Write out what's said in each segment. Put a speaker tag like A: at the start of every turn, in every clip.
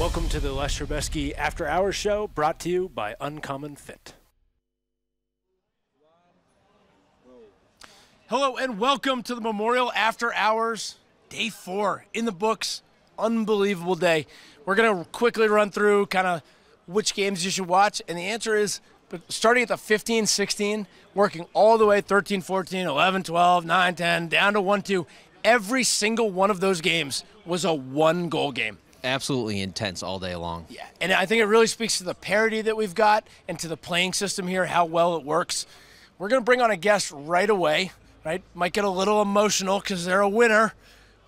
A: Welcome to the Les Hrebesky After Hours show, brought to you by Uncommon Fit. Hello and welcome to the Memorial After Hours, day 4 in the books. Unbelievable day. We're going to quickly run through kind of which games you should watch, and the answer is starting at the 15-16, working all the way 13-14, 11-12, 9-10, down to 1-2. Every single one of those games was a one-goal game.
B: Absolutely intense all day long.
A: Yeah, and I think it really speaks to the parity that we've got and to the playing system here, how well it works. We're going to bring on a guest right away, right? Might get a little emotional because they're a winner.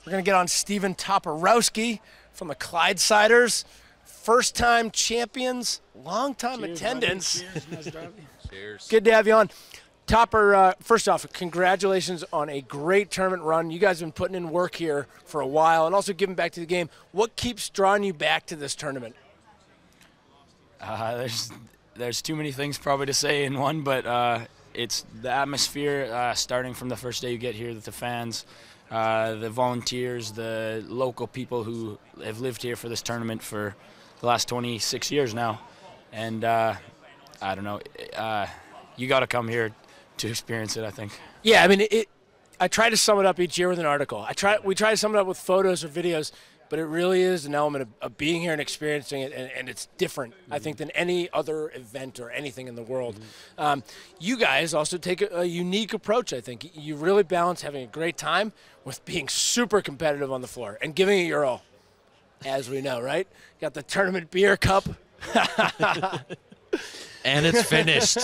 A: We're going to get on Steven Toporowski from the Clydesiders. First-time champions, long-time attendance.
C: Cheers. Cheers.
A: Good to have you on. Topper, first off, congratulations on a great tournament run. You guys have been putting in work here for a while and also giving back to the game. What keeps drawing you back to this tournament?
C: There's too many things probably to say in one, but it's the atmosphere starting from the first day you get here, the fans, the volunteers, the local people who have lived here for this tournament for the last 26 years now. And I don't know, you got to come here to experience it, I think. Yeah, I mean, I try to sum it up each year with an article. We try to sum it up with photos or videos, but it really is an element of being here and experiencing it, and it's different, I think, than any other event or anything in the world. You guys also take a unique approach, I think. You really balance having a great time with being super competitive on the floor and giving it your all, as we know, right? Got the tournament beer cup.
B: And it's finished.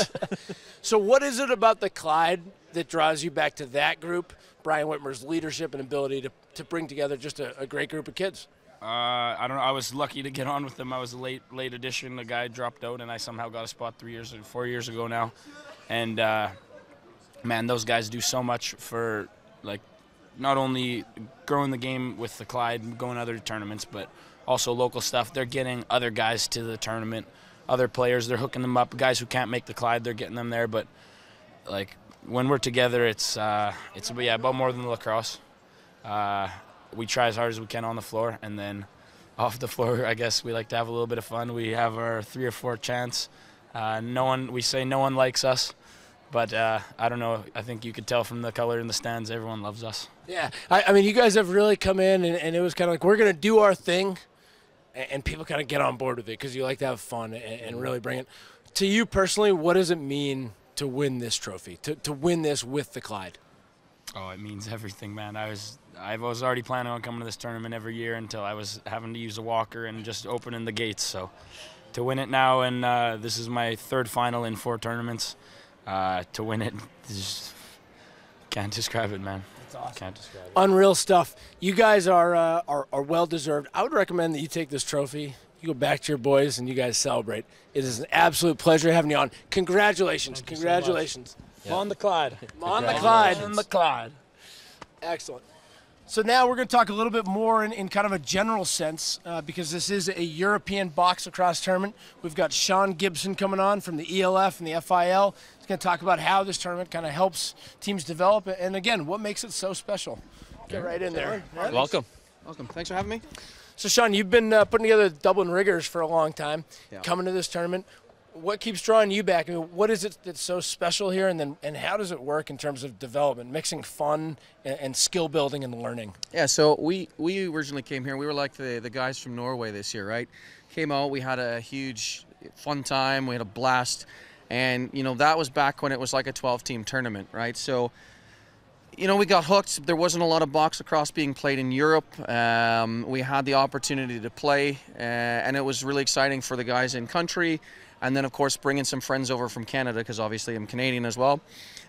A: So what is it about the Clyde that draws you back to that group, Brian Whitmer's leadership and ability to bring together just a great group of kids?
C: I don't know. I was lucky to get on with them. I was a late addition. The guy dropped out, and I somehow got a spot 4 years ago now. And, man, those guys do so much for, like, not only growing the game with the Clyde, going to other tournaments, but also local stuff. They're getting other guys to the tournament, other players. They're hooking them up. Guys who can't make the Clyde, they're getting them there. But, like, when we're together, it's about more than lacrosse. We try as hard as we can on the floor, and then off the floor, I guess we like to have a little bit of fun. We have our 3 or 4 chants. We say no one likes us, but I don't know. I think you could tell from the color in the stands, everyone loves us.
A: Yeah, I mean, you guys have really come in, and it was kind of like, we're going to do our thing, and people kind of get on board with it because you like to have fun and really bring it. To you personally, what does it mean to win this trophy, to win this with the Clyde?
C: Oh, it means everything, man. I was already planning on coming to this tournament every year until I was having to use a walker and just opening the gates. So to win it now, and this is my 3rd final in 4 tournaments, to win it, just can't describe it, man. That's awesome. Can't describe it.
A: Unreal stuff. You guys are well-deserved. I would recommend that you take this trophy, you go back to your boys, and you guys celebrate. It is an absolute pleasure having you on. Congratulations. Congratulations.
C: Yeah. On the Clyde.
A: On the Clyde.
C: On the Clyde.
A: Excellent. So now we're going to talk a little bit more in kind of a general sense because this is a European box-lacrosse tournament. We've got Sean Gibson coming on from the ELF and the FIL. He's going to talk about how this tournament kind of helps teams develop and, again, what makes it so special. Get right in there.
B: Welcome.
D: Welcome. Thanks for having me.
A: So, Sean, you've been putting together the Dublin Riggers for a long time, coming to this tournament. What keeps drawing you back? I mean, what is it that's so special here, and how does it work in terms of development, mixing fun and skill building and learning?
D: Yeah, so we originally came here. We were like the guys from Norway this year, right? Came out, we had a huge fun time, we had a blast, and that was back when it was like a 12-team tournament, right? So we got hooked. There wasn't a lot of box lacrosse being played in Europe. We had the opportunity to play, and it was really exciting for the guys in country. And then, of course, bringing some friends over from Canada, because obviously I'm Canadian as well.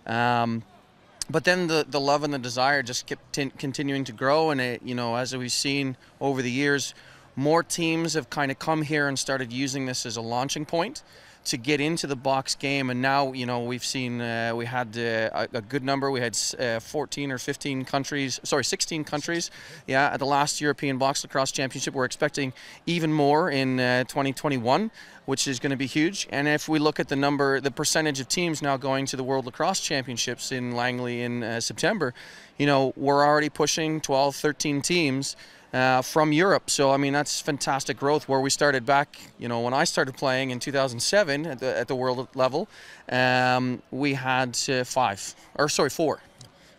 D: But then the love and the desire just kept continuing to grow. And, as we've seen over the years, more teams have kind of come here and started using this as a launching point to get into the box game. And now, we've seen we had a good number. We had 14 or 15 countries, sorry, 16 countries, at the last European Box Lacrosse Championship. We're expecting even more in 2021, which is going to be huge. And if we look at the percentage of teams now going to the World Lacrosse Championships in Langley in September, we're already pushing 12, 13 teams from Europe. So, I mean, that's fantastic growth. Where we started back, when I started playing in 2007 at the world level, we had 4,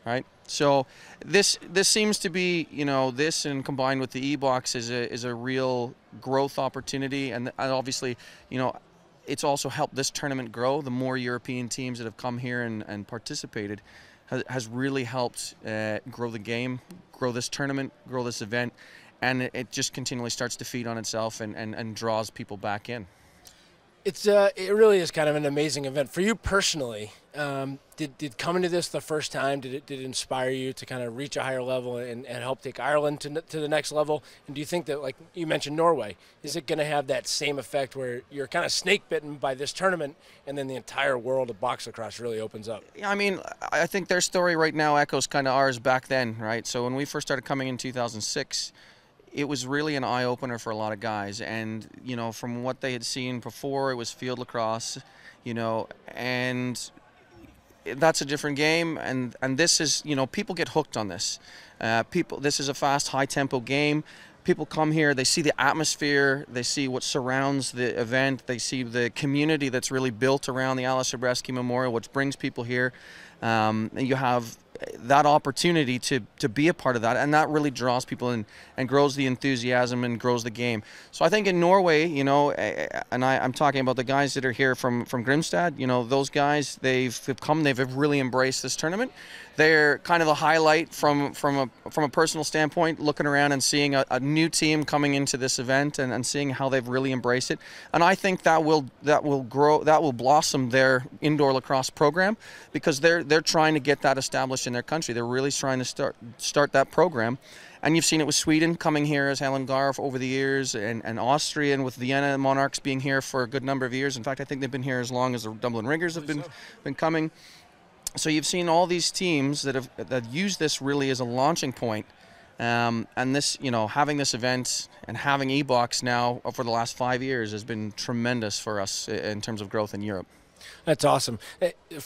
D: right? So this seems to be, this and combined with the e-box is a real growth opportunity, and obviously, it's also helped this tournament grow. The more European teams that have come here and participated has really helped grow the game, grow this tournament, grow this event, and it just continually starts to feed on itself and draws people back in.
A: It really is kind of an amazing event for you personally. Did coming to this the first time, did it inspire you to kind of reach a higher level and help take Ireland to the next level? And do you think that, like you mentioned Norway, is it going to have that same effect where you're kind of snake bitten by this tournament and then the entire world of box lacrosse really opens up?
D: Yeah, I mean, I think their story right now echoes kind of ours back then, right? So when we first started coming in 2006, it was really an eye-opener for a lot of guys, and from what they had seen before, it was field lacrosse, and that's a different game, and this is, people get hooked on this. This is a fast, high-tempo game. People come here, they see the atmosphere, they see what surrounds the event, they see the community that's really built around the Hrebesky Memorial, which brings people here. And you have that opportunity to be a part of that, and that really draws people in and grows the enthusiasm and grows the game. So I think in Norway, and I'm talking about the guys that are here from Grimstad, those guys, they've really embraced this tournament. They're kind of a highlight from a personal standpoint, looking around and seeing a new team coming into this event and seeing how they've really embraced it. And I think that will blossom their indoor lacrosse program, because they're trying to get that established in their country. They're really trying to start that program. And you've seen it with Sweden coming here as Helen Garf over the years, and Austria, and with Vienna Monarchs being here for a good number of years. In fact, I think they've been here as long as the Dublin Riggers have been coming. So you've seen all these teams that use this really as a launching point, and this, having this event and having e-box now for the last 5 years has been tremendous for us in terms of growth in Europe.
A: That's awesome.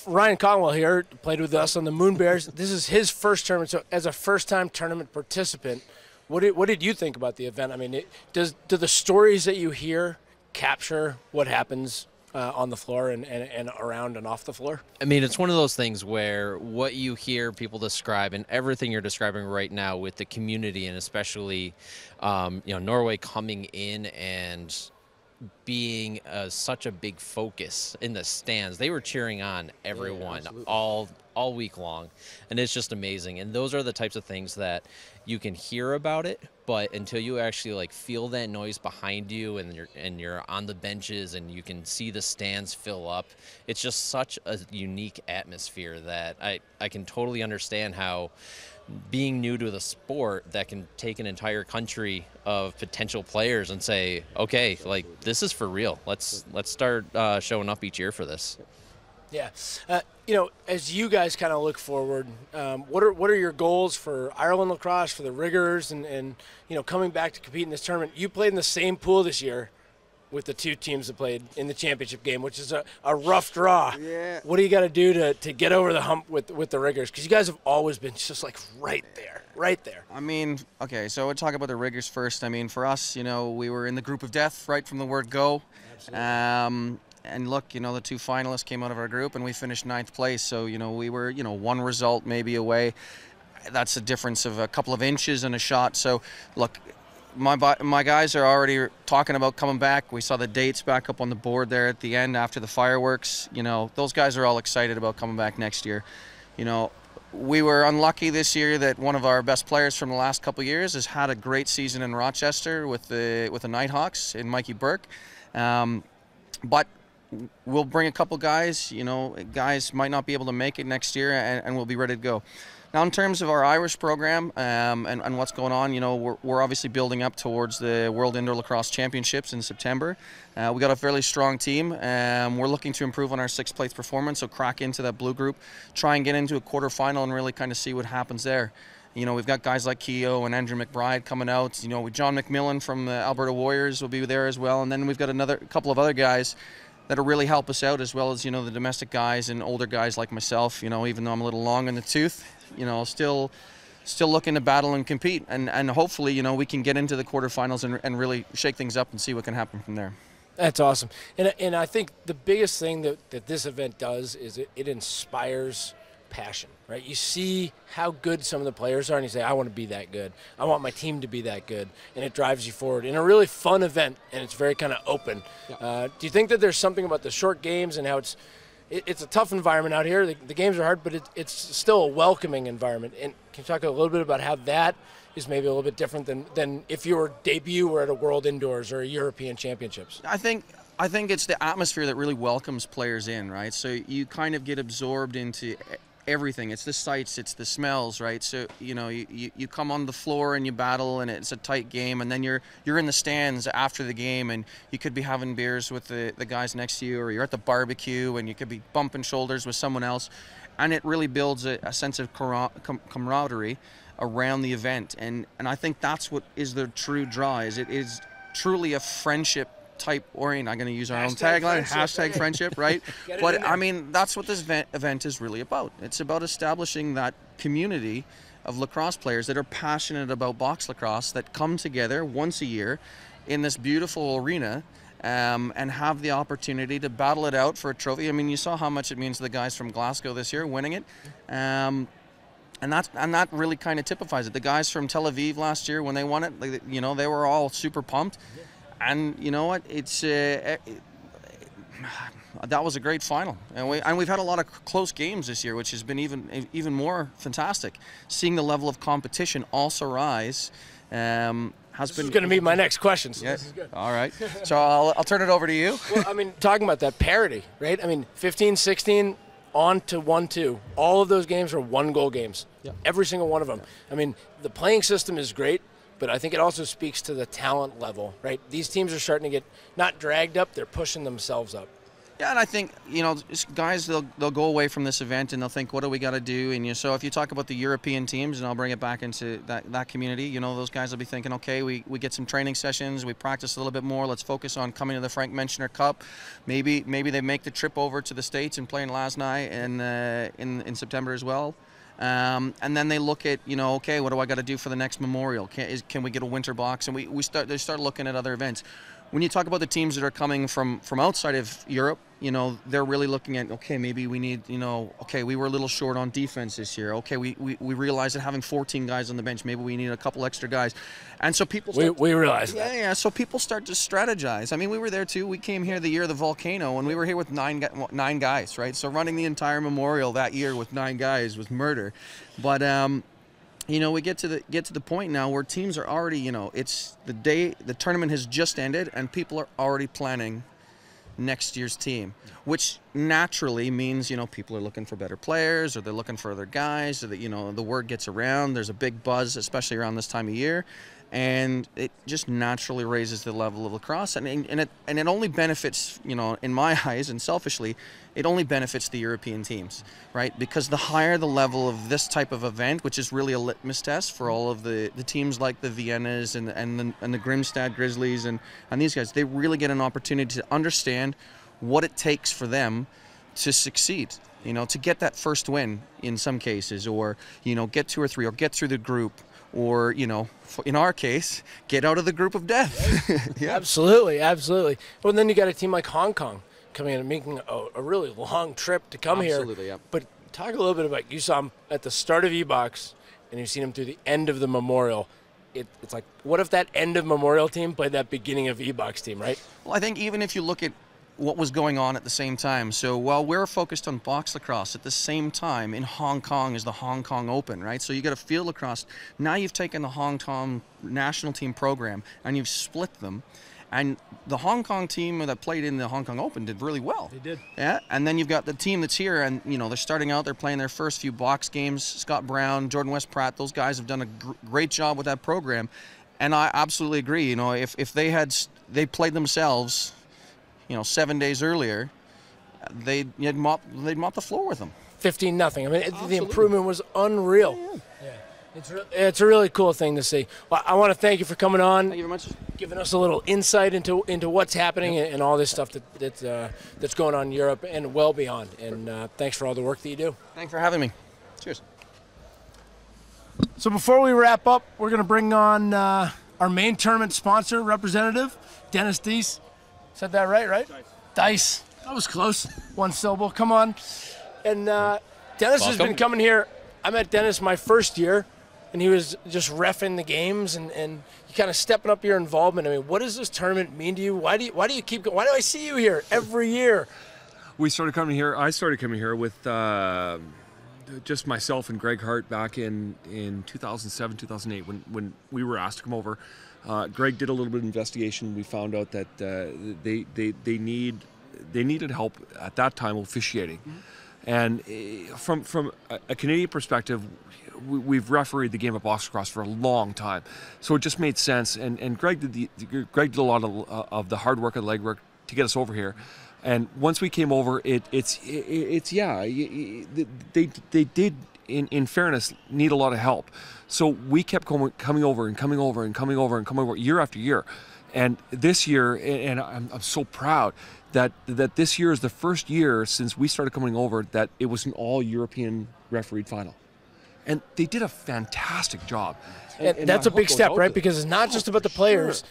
A: Ryan Conwell here played with us on the Moon Bears. This is his first tournament. So as a first-time tournament participant, what did you think about the event? I mean, do the stories that you hear capture what happens on the floor and around and off the floor?
B: I mean, it's one of those things where what you hear people describe, and everything you're describing right now with the community, and especially Norway coming in and being such a big focus in the stands. They were cheering on everyone all week long, and it's just amazing. And those are the types of things that you can hear about it, but until you actually feel that noise behind you, and you're on the benches and you can see the stands fill up, it's just such a unique atmosphere that I can totally understand how being new to the sport that can take an entire country of potential players and say, okay, this is for real. Let's start showing up each year for this.
A: Yeah. As you guys kind of look forward, what are your goals for Ireland lacrosse, for the Riggers, and coming back to compete in this tournament? You played in the same pool this year with the two teams that played in the championship game, which is a rough draw. Yeah. What do you got to do to get over the hump with the Riggers? Because you guys have always been just right there. I
D: mean, okay, so we'll talk about the Riggers first. I mean, for us, we were in the group of death right from the word go. Absolutely. And look, the two finalists came out of our group, and we finished 9th place. So, we were, one result maybe away. That's a difference of a couple of inches and a shot. So, look, my guys are already talking about coming back. We saw the dates back up on the board there at the end after the fireworks. Those guys are all excited about coming back next year. We were unlucky this year that one of our best players from the last couple of years has had a great season in Rochester with the Nighthawks in Mikey Burke. But we'll bring a couple guys. Guys might not be able to make it next year, and we'll be ready to go. Now, in terms of our Irish program and what's going on, we're obviously building up towards the World Indoor Lacrosse Championships in September. We got a fairly strong team. We're looking to improve on our 6th place performance, so crack into that blue group, try and get into a quarterfinal and really kind of see what happens there. We've got guys like Keogh and Andrew McBride coming out. John McMillan from the Alberta Warriors will be there as well, and then we've got a couple of other guys that'll really help us out, as well as the domestic guys and older guys like myself. Even though I'm a little long in the tooth, still looking to battle and compete, and hopefully, you know, we can get into the quarterfinals and really shake things up and see what can happen from there.
A: That's awesome. And I think the biggest thing that this event does is it inspires passion, right? You see how good some of the players are, and you say, I want to be that good. I want my team to be that good. And it drives you forward in a really fun event, and it's very kind of open. Yeah. Do you think that there's something about the short games and how it's a tough environment out here? The games are hard, but it's still a welcoming environment. And can you talk a little bit about how that is maybe a little bit different than if your debut were at a World Indoors or a European Championships?
D: I think it's the atmosphere that really welcomes players in, right? So you kind of get absorbed into everything. It's the sights, it's the smells, right? So, you know, you come on the floor and you battle, and it's a tight game, and then you're in the stands after the game, and you could be having beers with the guys next to you, or you're at the barbecue and you could be bumping shoulders with someone else, and it really builds a sense of camaraderie around the event, and I think that's what is the true draw. Is it is truly a friendship type orient. I'm going to use our own tagline, hashtag friendship, right? But I mean, that's what this event is really about. It's about establishing that community of lacrosse players that are passionate about box lacrosse, that come together once a year in this beautiful arena, and have the opportunity to battle it out for a trophy. I mean, you saw how much it means to the guys from Glasgow this year winning it. And that really kind of typifies it. The guys from Tel Aviv last year, when they won it, you know, they were all super pumped. And you know what? It's that was a great final, and we've had a lot of close games this year, which has been even more fantastic. Seeing the level of competition also rise. This
A: is going to be my next question. So
D: yeah.
A: This is good.
D: All right. So I'll turn it over to you.
A: Well, I mean, talking about that parity, right? I mean, 15, 16. On to 1-2. All of those games are 1-goal games. Yep. Every single one of them. I mean, the playing system is great, but I think it also speaks to the talent level, right? These teams are starting to get not dragged up, they're pushing themselves up.
D: Yeah, and I think, you know, guys, they'll go away from this event and they'll think, what do we got to do? And so if you talk about the European teams, and I'll bring it back into that community, you know, those guys will be thinking, okay, we get some training sessions, we practice a little bit more, let's focus on coming to the Frank Menschner Cup. Maybe they make the trip over to the States and play in Lasny in September as well. And then they look at, you know, okay, what do I got to do for the next Memorial? Can we get a winter box? And they start looking at other events. When you talk about the teams that are coming from outside of Europe, you know, they're really looking at, okay, maybe we need, you know, okay, we were a little short on defense this year. Okay, we realized that having 14 guys on the bench, maybe we need a couple extra guys. And so people start,
A: we realized that.
D: Yeah, so people start to strategize. I mean, we were there too. We came here the year of the volcano, and we were here with nine guys, right? So running the entire Memorial that year with 9 guys was murder. But you know, we get to the point now where teams are already, you know, it's the tournament has just ended, and people are already planning next year's team, which naturally means, you know, people are looking for better players, or they're looking for other guys, so that, you know, the word gets around. There's a big buzz, especially around this time of year, and it just naturally raises the level of lacrosse, and it only benefits, you know, in my eyes, and selfishly, it only benefits the European teams, right? Because the higher the level of this type of event, which is really a litmus test for all of the teams like the Viennas and the Grimstad Grizzlies and these guys, they really get an opportunity to understand what it takes for them to succeed, you know, to get that first win in some cases, or, you know, get 2 or 3, or get through the group, or, you know, in our case, get out of the group of death.
A: Yeah. Absolutely. Well, then you got a team like Hong Kong coming in and making a really long trip to come here.
D: Absolutely, yeah.
A: But talk a little bit about, you saw them at the start of E-Box, and you've seen them through the end of the Memorial. It's like, what if that end of Memorial team played that beginning of E-Box team, right?
D: Well, I think even if you look at what was going on at the same time. So while we're focused on box lacrosse, at the same time in Hong Kong is the Hong Kong Open, right? So you got a field lacrosse. Now you've taken the Hong Kong national team program and you've split them. And the Hong Kong team that played in the Hong Kong Open did really well.
A: They did.
D: Yeah, and then you've got the team that's here, and, you know, they're starting out, they're playing their first few box games. Scott Brown, Jordan West Pratt, those guys have done a great job with that program. And I absolutely agree. You know, if they played themselves, you know, 7 days earlier, they'd mop the floor with them.
A: 15-0. I mean, the improvement was unreal. Yeah. It's a really cool thing to see. Well, I want to thank you for coming on.
D: Thank you very much.
A: Giving us a little insight into what's happening and all this stuff that's going on in Europe and well beyond. And thanks for all the work that you do.
D: Thanks for having me. Cheers.
A: So before we wrap up, we're going to bring on our main tournament sponsor representative, Dennis Deese. Said that right? Dice. That was close. One syllable. Come on. And Dennis has been coming here. I met Dennis my first year, and he was just reffing the games and you kind of stepping up your involvement. I mean, what does this tournament mean to you? Why do you keep going? Why do I see you here every year?
E: I started coming here with just myself and Greg Hart back in 2007, 2008 when we were asked to come over. Greg did a little bit of investigation. We found out that they needed help at that time officiating. And from a Canadian perspective, we've refereed the game of box-lacrosse for a long time, so it just made sense. And Greg did a lot of the hard work and legwork to get us over here. And once we came over, they did, in fairness, need a lot of help. So we kept coming over year after year. And this year, and I'm so proud that this year is the first year since we started coming over that it was an all-European refereed final. And they did a fantastic job.
A: And that's a big step, right? Because it's not just about the players.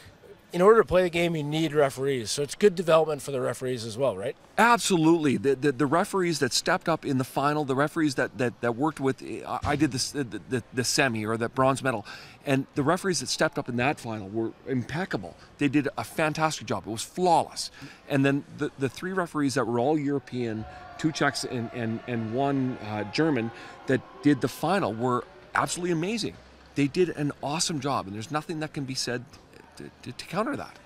A: In order to play the game, you need referees. So it's good development for the referees as well, right?
E: Absolutely. The referees that stepped up in the final, the referees that worked with, I did the semi or the bronze medal, and the referees that stepped up in that final were impeccable. They did a fantastic job. It was flawless. And then the three referees that were all European, 2 Czechs and 1 German, that did the final were absolutely amazing. They did an awesome job, and there's nothing that can be said to counter that.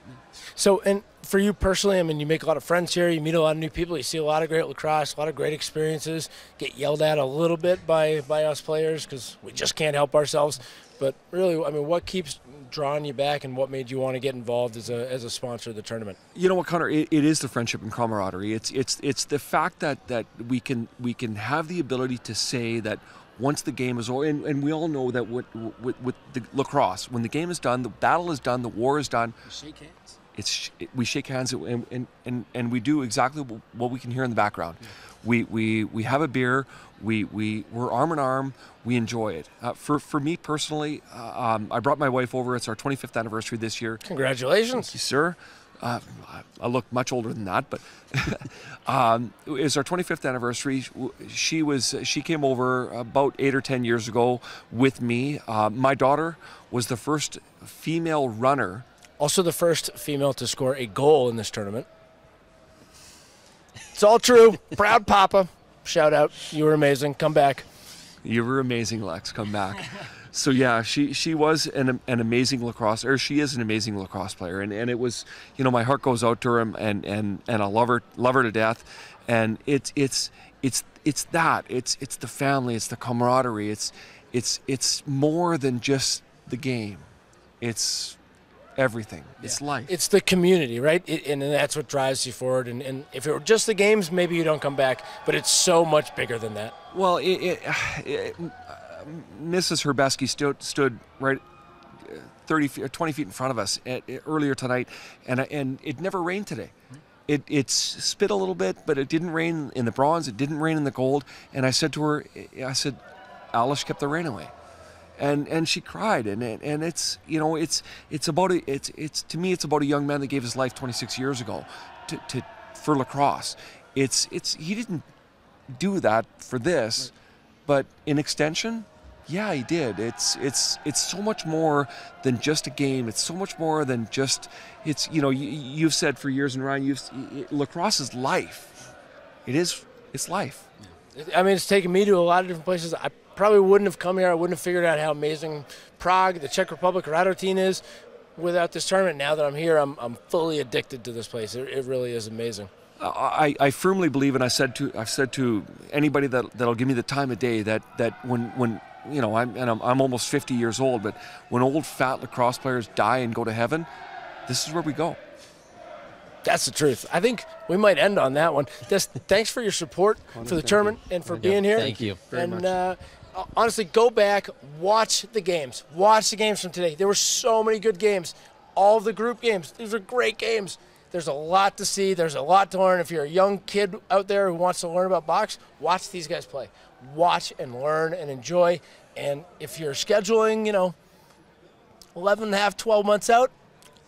A: So, and for you personally, I mean, you make a lot of friends here, you meet a lot of new people, you see a lot of great lacrosse, a lot of great experiences, get yelled at a little bit by us players because we just can't help ourselves. But really, I mean, what keeps drawing you back and what made you want to get involved as a sponsor of the tournament?
E: You know what, Connor, it is the friendship and camaraderie. It's the fact that we can have the ability to say that once the game is over, and we all know that with the lacrosse, when the game is done, the battle is done, the war is done.
A: We shake hands.
E: We shake hands, and we do exactly what we can hear in the background. Yeah. We have a beer. We're arm in arm. We enjoy it. For me personally, I brought my wife over. It's our 25th anniversary this year.
A: Congratulations.
E: Thank you, sir. I look much older than that, but it's our 25th anniversary. She came over about 8 or 10 years ago with me. My daughter was the first female runner.
A: Also the first female to score a goal in this tournament. It's all true. Proud Papa. Shout out. You were amazing. Come back.
E: You were amazing, Lex. Come back. So yeah, she was an amazing lacrosse, or she is an amazing lacrosse player, and it was, you know, my heart goes out to her, and I love her to death, and it's the family, it's the camaraderie, it's more than just the game, it's everything, it's life.
A: It's the community, right? And that's what drives you forward. And if it were just the games, maybe you don't come back, but it's so much bigger than that.
E: Well, Mrs. Hrebesky stood right 20 feet in front of us earlier tonight, and it never rained today. It's spit a little bit, but it didn't rain in the bronze. It didn't rain in the gold. And I said to her, Alice kept the rain away, and she cried. And it's, you know, it's about to me it's about a young man that gave his life 26 years ago for lacrosse. He didn't do that for this, but in extension. Yeah, he did. It's so much more than just a game. It's so much more than just. It's, you know, you've said for years, and Ryan, lacrosse is life. It's life.
A: I mean, it's taken me to a lot of different places. I probably wouldn't have come here. I wouldn't have figured out how amazing Prague, the Czech Republic, Radotín is without this tournament. Now that I'm here, I'm fully addicted to this place. It really is amazing.
E: I firmly believe, and I've said to anybody that'll give me the time of day that when you know, I'm almost 50 years old, but when old fat lacrosse players die and go to heaven, this is where we go.
A: That's the truth. I think we might end on that one. Thanks for your support for the tournament and for being here.
B: Thank you
A: very much. Honestly, go back, watch the games. Watch the games from today. There were so many good games. All of the group games. These are great games. There's a lot to see. There's a lot to learn. If you're a young kid out there who wants to learn about box, watch these guys play. Watch and learn and enjoy. And if you're scheduling, 11 and a half, 12 months out,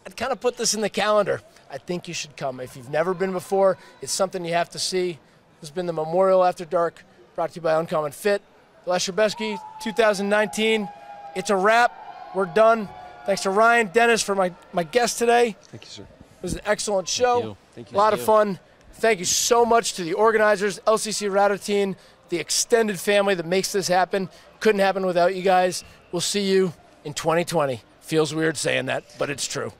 A: I'd kind of put this in the calendar. I think you should come. If you've never been before, it's something you have to see. This has been the Memorial After Dark, brought to you by Uncommon Fit. Les Hrebesky, 2019. It's a wrap. We're done. Thanks to Ryan Dennis for my guest today.
E: Thank you, sir.
A: It was an excellent show.
E: Thank you.
A: A lot of fun. Thank you so much to the organizers, LCC Radotín, the extended family that makes this happen. Couldn't happen without you guys. We'll see you in 2020. Feels weird saying that, but it's true.